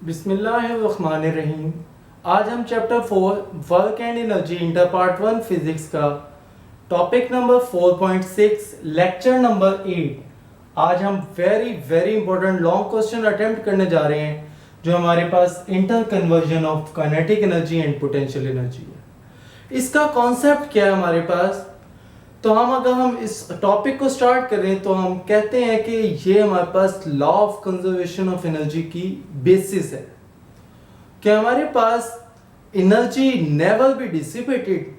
बिस्मिल्लाहिर्रहमानिर्रहीम। आज हम chapter 4 work and energy inter part 1 physics का टॉपिक नंबर 4.6 लेक्चर नंबर 8 आज हम very important long question attempt करने जा रहे हैं जो हमारे पास inter conversion of kinetic energy and potential energy है। इसका कॉन्सेप्ट क्या है हमारे पास? तो अगर हम इस टॉपिक को स्टार्ट करें तो हम कहते हैं कि ये हमारे पास law of conservation of energy की बेसिस है कि हमारे पास energy never be dissipated,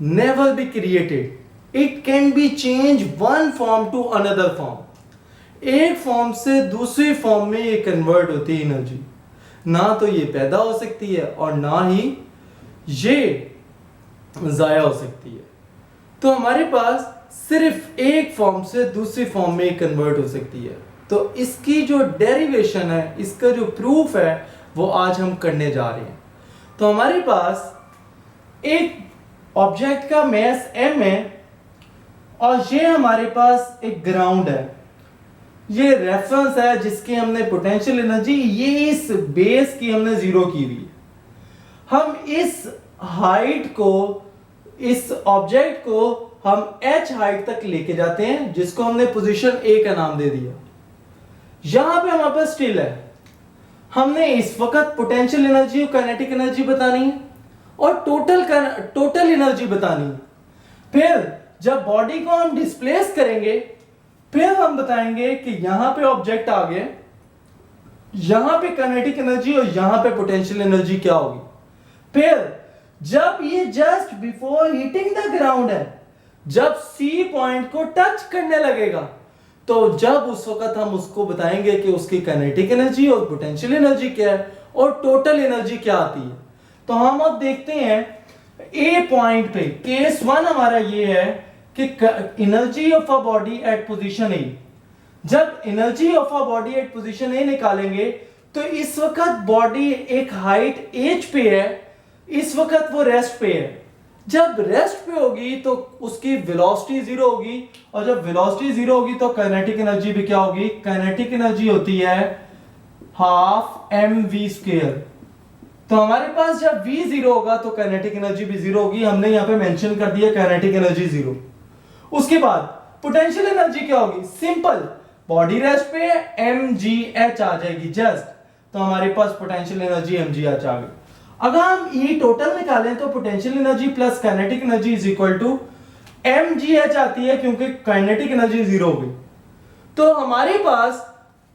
never be created, it can be change one form to another form. एक फॉर्म से दूसरी फॉर्म में ये कन्वर्ट होती है एनर्जी। ना तो ये पैदा हो सकती है और ना ही ये जाया हो सकती है। तो हमारे पास सिर्फ एक फॉर्म से दूसरी फॉर्म में कन्वर्ट हो सकती है। तो इसकी जो डेरिवेशन है, इसका जो प्रूफ है, वो आज हम करने जा रहे हैं। तो हमारे पास एक ऑब्जेक्ट का मास m है और ये हमारे पास एक ग्राउंड है। ये रेफरेंस है जिसकी हमने पोटेंशियल एनर्जी ये इस बेस की हमने जीरो की हुई है। हम इस हाइट को, इस ऑब्जेक्ट को हम h हाइट तक लेके जाते हैं जिसको हमने पोजीशन A का नाम दे दिया। यहां पे हमारे पास स्टिल है। हमने इस वक्त पोटेंशियल एनर्जी और काइनेटिक एनर्जी बतानी है और टोटल एनर्जी बतानी है। फिर जब बॉडी को हम डिस्प्लेस करेंगे फिर हम बताएंगे कि यहां पे ऑब्जेक्ट आ गया, यहां पे काइनेटिक एनर्जी और यहां पे पोटेंशियल एनर्जी क्या होगी। फिर जब ये just before hitting the ground है, जब सी पॉइंट को टच करने लगेगा, तो जब उस वक्त हम उसको बताएंगे कि उसकी काइनेटिक एनर्जी और पोटेंशियल एनर्जी क्या है और टोटल एनर्जी क्या आती है। तो हम अब देखते हैं ए पॉइंट पे केस 1 हमारा ये है कि energy of a body at position A. जब energy of a body at position A निकालेंगे तो इस वक्त बॉडी एक हाइट h पे है, इस वक्त वो रेस्ट पे है। जब रेस्ट पे होगी तो उसकी वेलोसिटी जीरो होगी और जब वेलोसिटी जीरो होगी तो काइनेटिक एनर्जी भी क्या होगी? काइनेटिक एनर्जी होती है हाफ mv²। तो हमारे पास जब v जीरो होगा तो काइनेटिक एनर्जी भी जीरो होगी। हमने यहां पे मेंशन कर दिया काइनेटिक एनर्जी जीरो। उसके बाद पोटेंशियल एनर्जी क्या होगी? सिंपल, बॉडी रेस्ट पे है, mgh आ जाएगी जस्ट। तो हमारे पास पोटेंशियल एनर्जी mgh आ गई। अगर हम E टोटल निकालें तो potential energy plus kinetic energy is equal to mgh आती है क्योंकि काइनेटिक एनर्जी जीरो हो गई। तो हमारे पास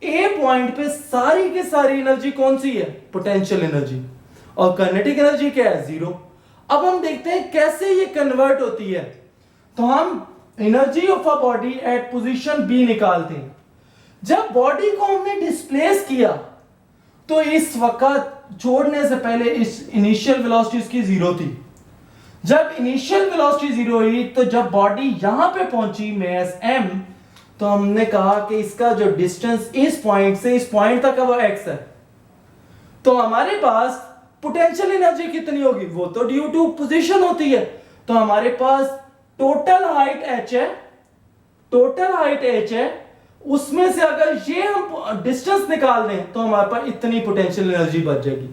A पॉइंट पे सारी की सारी एनर्जी कौन सी है? Potential energy. और काइनेटिक एनर्जी क्या है? जीरो। अब हम देखते हैं कैसे ये कन्वर्ट होती है। तो हम energy of a body at position B निकालते हैं। जब बॉडी को हमने डिस्प्लेस किया तो इस वक्त छोड़ने से पहले इस इनिशियल वेलोसिटी उसकी जीरो थी। जब इनिशियल वेलोसिटी जीरो हुई तो जब बॉडी यहां पे पहुंची मास m, तो हमने कहा कि इसका जो डिस्टेंस इस पॉइंट से इस पॉइंट तक है वो x है। तो हमारे पास पोटेंशियल एनर्जी कितनी होगी? वो तो ड्यू टू पोजीशन होती है। तो हमारे पास टोटल हाइट h है, टोटल हाइट h है, उसमें से अगर ये हम डिस्टेंस निकाल दें तो हमारे पास इतनी पोटेंशियल एनर्जी बच जाएगी।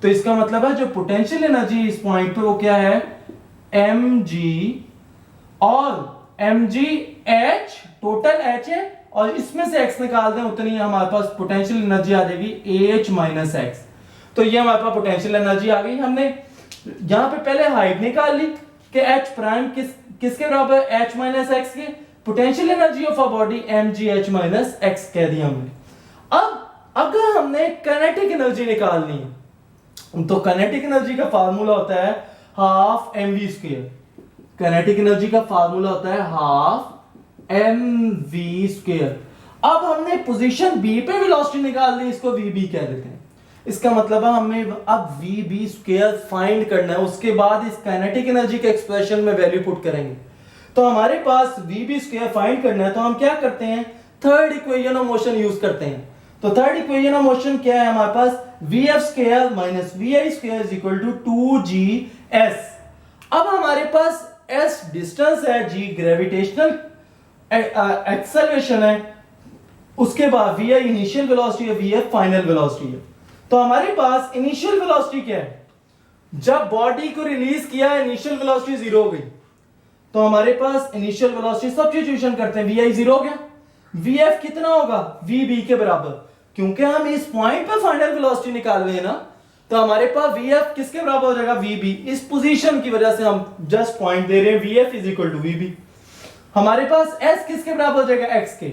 तो इसका मतलब है जो पोटेंशियल एनर्जी इस पॉइंट पे वो क्या है? mg और mgh टोटल h है और इसमें से x निकाल दें उतनी हमारे पास पोटेंशियल एनर्जी आ जाएगी ah माइनस x। तो ये हमारे पास पोटेंशियल एनर्जी आ गई। हमने यहां पे पहले हाइट निकाल ली कि h प्राइम किसके बराबर है? h माइनस x के। Potential energy of a body mgh minus x कह दिया हमने। अब अगर हमने काइनेटिक एनर्जी निकालनी है तो काइनेटिक एनर्जी का फार्मूला होता है हाफ mv²। काइनेटिक एनर्जी का फार्मूला होता है हाफ mv²। अब हमने पोजीशन B पे वेलोसिटी निकाल दी, इसको vb कह देते हैं। इसका मतलब है हमें अब vb² फाइंड करना है। उसके बाद इस काइनेटिक एनर्जी के एक्सप्रेशन में वैल्यू पुट करेंगे। तो हमारे पास vb² फाइंड करना है तो हम क्या करते हैं? Third equation of motion use करते हैं। तो थर्ड इक्वेशन ऑफ मोशन क्या है हमारे पास? vf² minus vi² is equal to 2gs। अब हमारे पास s डिस्टेंस है, g ग्रेविटेशनल एक्सेलरेशन है, उसके बाद vi इनिशियल वेलोसिटी है, vf फाइनल वेलोसिटी है। तो हमारे पास इनिशियल वेलोसिटी क्या है, जब बॉडी को रिलीज किया इनिशियल वेलोसिटी जीरो हो गई, तो हमारे पास इनिशियल वेलोसिटी सब्स्टिट्यूशन करते हैं, वी जीरो हो गया, वी कितना होगा, वी के बराबर, क्योंकि हम इस पॉइंट पे फाइनल वेलोसिटी निकाल रहे हैं ना, तो हमारे पास वी किसके बराबर हो जाएगा, वी इस पोजीशन की वजह से हम जस्ट पॉइंट दे रहे हैं, v is equal to v. हमारे पास s किसके बराबर हो जाएगा, x के,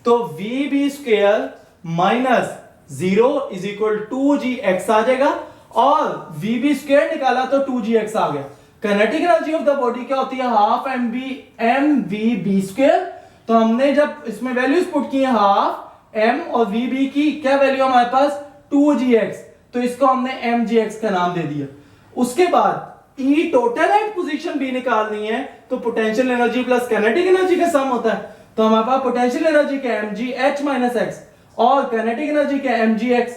तो v square minus 0 is equal 2gx आ जाएगा, और वी स्क्वायर निकाला तो 2gx आ गया। Kinetic energy of the body क्या होती है, हाफ mv स्क्वायर, तो हमने जब इसमें वैल्यूज पुट की है हाफ m और वी की क्या वैल्यू हमारे पास 2gx, तो इसको हमने mgx का नाम दे दिया। उसके बाद E total at position B निकालनी है, तो potential energy plus kinetic energy का सम होता है, तो हमारे पास पोटेंशियल एनर्जी क्या है mgh माइनस x और काइनेटिक एनर्जी क्या है mgx,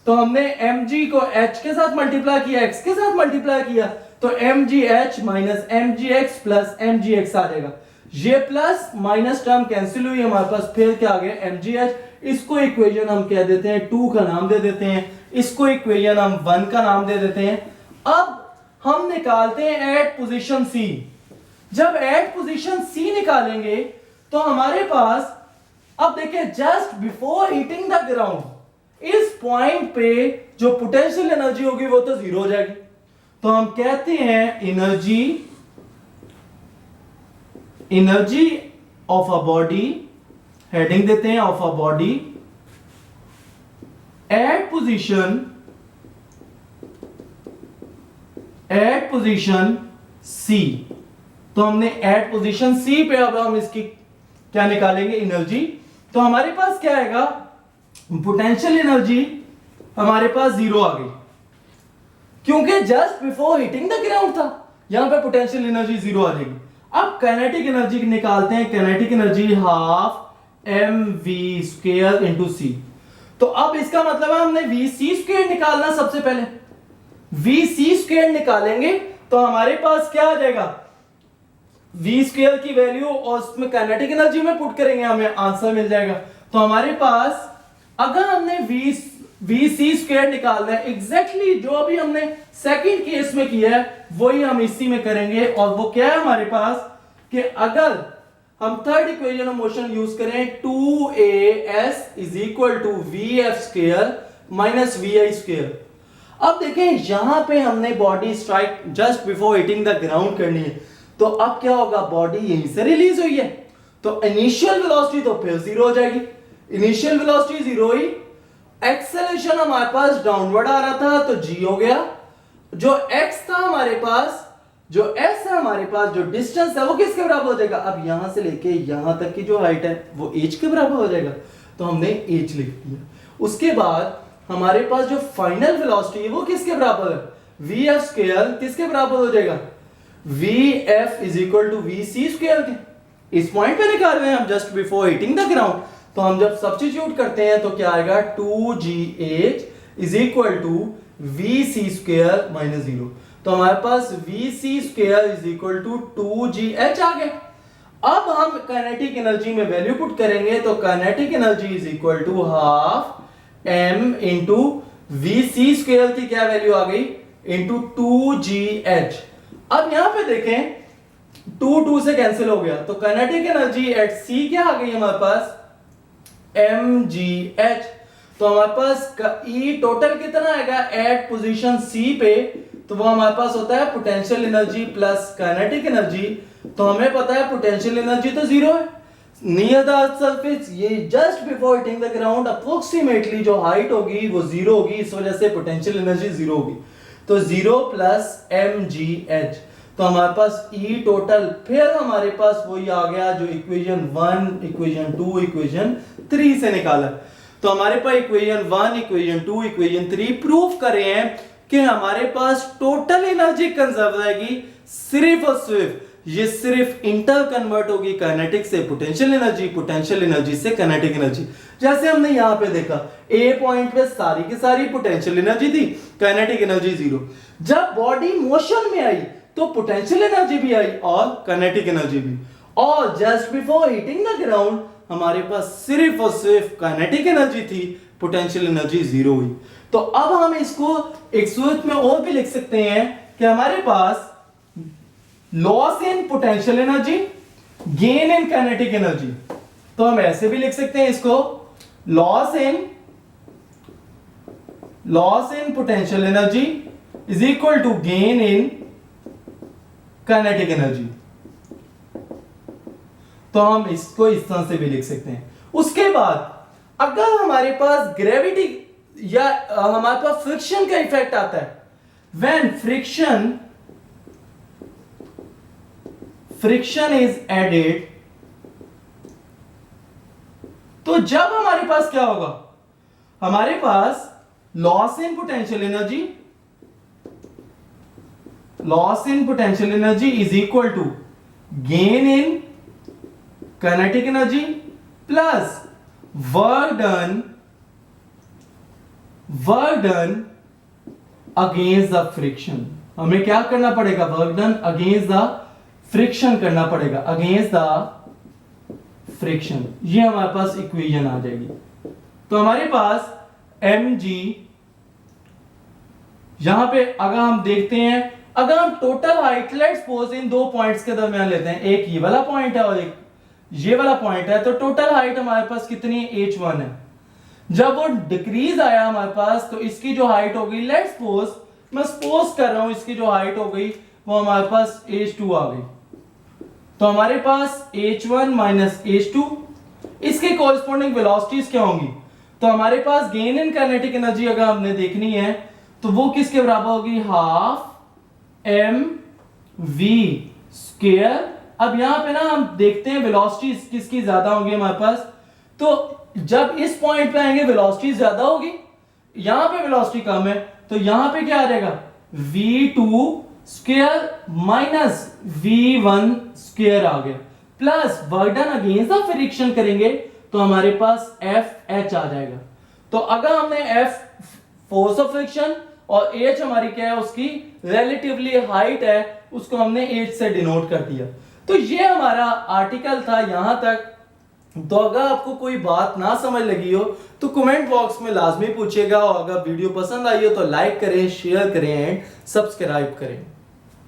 तो हमने mg को h के साथ मल्टीप्लाई किया, x के साथ मल्टीप्लाई किया, तो mgh minus mgx plus mgx आ जाएगा। ये प्लस माइनस टर्म कैंसिल हुई, हमारे पास फिर क्या आ गया mgh, इसको इक्वेशन हम कह देते हैं 2 का नाम दे देते हैं, इसको इक्वेशन हम 1 का नाम दे देते हैं। अब हम निकालते हैं एट पोजीशन C। जब एट पोजीशन C निकालेंगे तो हमारे पास, अब देखिए just before hitting the ground, इस पॉइंट पे जो पोटेंशियल एनर्जी होगी वो तो जीरो हो जाएगी, तो हम कहते हैं energy of a body, heading देते हैं of a body at position C। तो हमने एट पोजीशन C पे अब हम इसकी क्या निकालेंगे, एनर्जी। तो हमारे पास क्या आएगा, पोटेंशियल एनर्जी हमारे पास जीरो आ गई, क्योंकि just before hitting the ground था, यहां पे पोटेंशियल एनर्जी जीरो आ जाएगी। अब काइनेटिक एनर्जी निकालते हैं, kinetic energy half mv square into c। तो अब इसका मतलब है हमने vc स्क्वायर निकालना, सबसे पहले vc स्क्वायर निकालेंगे तो हमारे पास क्या आ जाएगा, v स्क्वायर की वैल्यू और उसमें काइनेटिक एनर्जी में पुट करेंगे, हमें आंसर मिल जाएगा। तो हमारे पास अगर हमने vc स्क्वायर निकालना है, एग्जैक्टली जो अभी हमने सेकंड केस में किया है वही हम इसी में करेंगे, और वो क्या है हमारे पास कि अगर हम third equation of motion use करें 2as is equal to vf square minus vi square. अब देखें यहां पे हमने body strike just before hitting the ground करनी है, तो अब क्या होगा, बॉडी यहीं से रिलीज हुई है, तो इनिशियल वेलोसिटी तो फिर जीरो हो जाएगी, इनिशियल वेलोसिटी जीरो ही, एक्सेलरेशन हमारे पास डाउनवर्ड आ रहा था तो g हो गया, जो x था हमारे पास, जो s है हमारे पास, जो डिस्टेंस है वो किसके बराबर हो जाएगा, अब यहां से लेके यहां तक की जो हाइट है वो h के बराबर हो जाएगा, तो हमने h लिख दिया। उसके बाद हमारे पास जो फाइनल वेलोसिटी है वो किसके बराबर है, vf स्क्वायर किसके बराबर हो जाएगा, vf is equal to vc square के, इस पॉइंट पे निकाल रहे हैं हम just before hitting the ground, तो हम जब सब्स्टिट्यूट करते हैं तो क्या आएगा, 2gh is equal to vc square minus 0, तो हमारे पास vc square is equal to 2gh आ गया। अब हम काइनेटिक एनर्जी में वैल्यू पुट करेंगे, तो kinetic energy is equal to half m into vc square की क्या वैल्यू आ गई, इंटू 2gh। अब यहां पे देखें 2 से कैंसिल हो गया, तो काइनेटिक एनर्जी एट c क्या आ गई हमारे पास, mgh। तो हमारे पास E टोटल कितना आएगा एट पोजीशन C पे, तो वो हमारे पास होता है potential energy plus kinetic energy, तो हमें पता है पोटेंशियल एनर्जी तो जीरो है नियर द अर्थ सरफेस, ये just before hitting the ground approximately जो हाइट होगी वो जीरो होगी, इस वजह से पोटेंशियल एनर्जी जीरो होगी, तो 0 प्लस mgh, तो हमारे पास E टोटल, फिर हमारे पास वही आ गया जो इक्वेशन 1 इक्वेशन 2 इक्वेशन 3 से निकाला, तो हमारे पास इक्वेशन 1 इक्वेशन 2 इक्वेशन 3 प्रूफ कर रहे हैं कि हमारे पास टोटल एनर्जी कंजर्व रहेगी, सिर्फ और सिर्फ ये सिर्फ इंटर कन्वर्ट होगी काइनेटिक से पोटेंशियल एनर्जी, पोटेंशियल एनर्जी से काइनेटिक एनर्जी। जैसे हमने यहां पे देखा ए पॉइंट पे सारी की सारी पोटेंशियल एनर्जी थी, काइनेटिक एनर्जी जीरो, जब बॉडी मोशन में आई तो पोटेंशियल एनर्जी भी आई और काइनेटिक एनर्जी भी, और just before hitting the ground हमारे पास सिर्फ और सिर्फ काइनेटिक एनर्जी थी, पोटेंशियल एनर्जी जीरो हुई। तो अब हम इसको एक सूरत में और भी लिख सकते हैं कि हमारे पास loss in potential energy, gain in kinetic energy. तो हम ऐसे भी लिख सकते हैं इसको, loss in potential energy is equal to gain in kinetic energy. तो हम इसको इस तरह से भी लिख सकते हैं। उसके बाद अगर हमारे पास ग्रेविटी या हमारे पास फ्रिक्शन का इफेक्ट आता है, व्हेन फ्रिक्शन इज एडेड, तो जब हमारे पास क्या होगा, हमारे पास loss in potential energy is equal to gain in kinetic energy plus work done against the friction. हमें क्या करना पड़ेगा, work done against the friction करना पड़ेगा, अगेंस्ट द फ्रिक्शन। ये हमारे पास इक्वेशन आ जाएगी। तो हमारे पास mg, यहां पे अगर हम देखते हैं, अगर हम total height let's suppose in दो पॉइंट्स के दरमियान लेते हैं, एक ये वाला पॉइंट है और एक ये वाला पॉइंट है, तो टोटल हाइट हमारे पास कितनी है, h1 है। जब वो डिक्रीज आया हमारे पास, तो इसकी जो हाइट हो गई, लेट्स सपोज, मैं सपोज कर रहा हूं, इसकी जो हाइट हो गई वो हमारे पास h2 आ गई। तो हमारे पास h1 माइनस h2, इसके कॉरस्पॉन्डिंग वेलोसिटीज क्या होंगी, तो हमारे पास गेन इन काइनेटिक एनर्जी अगर हमने देखनी है तो वो किसके बराबर होगी, हाफ mv स्क्वायर। अब यहां पे ना हम देखते हैं वेलोसिटीज किसकी ज्यादा होंगी हमारे पास, तो जब इस पॉइंट पे आएंगे वेलोसिटी ज्यादा होगी, यहां पे वेलोसिटी कम है, तो यहां पे क्या आ जाएगा, v2 square minus v1 square आ गया, plus work done against the friction करेंगे तो हमारे पास FH आ जाएगा। तो अगर हमने F फोर्स ऑफ फ्रिक्शन और H हमारी क्या है, उसकी रिलेटिवली हाइट है, उसको हमने H से डिनोट कर दिया। तो ये हमारा आर्टिकल था यहां तक। तो अगर आपको कोई बात ना समझ लगी हो तो कमेंट बॉक्स में लाजमी पूछिएगा, और अगर वीडियो पसंद आई हो तो लाइक करें, शेयर करें एंड सब्सक्राइब करें।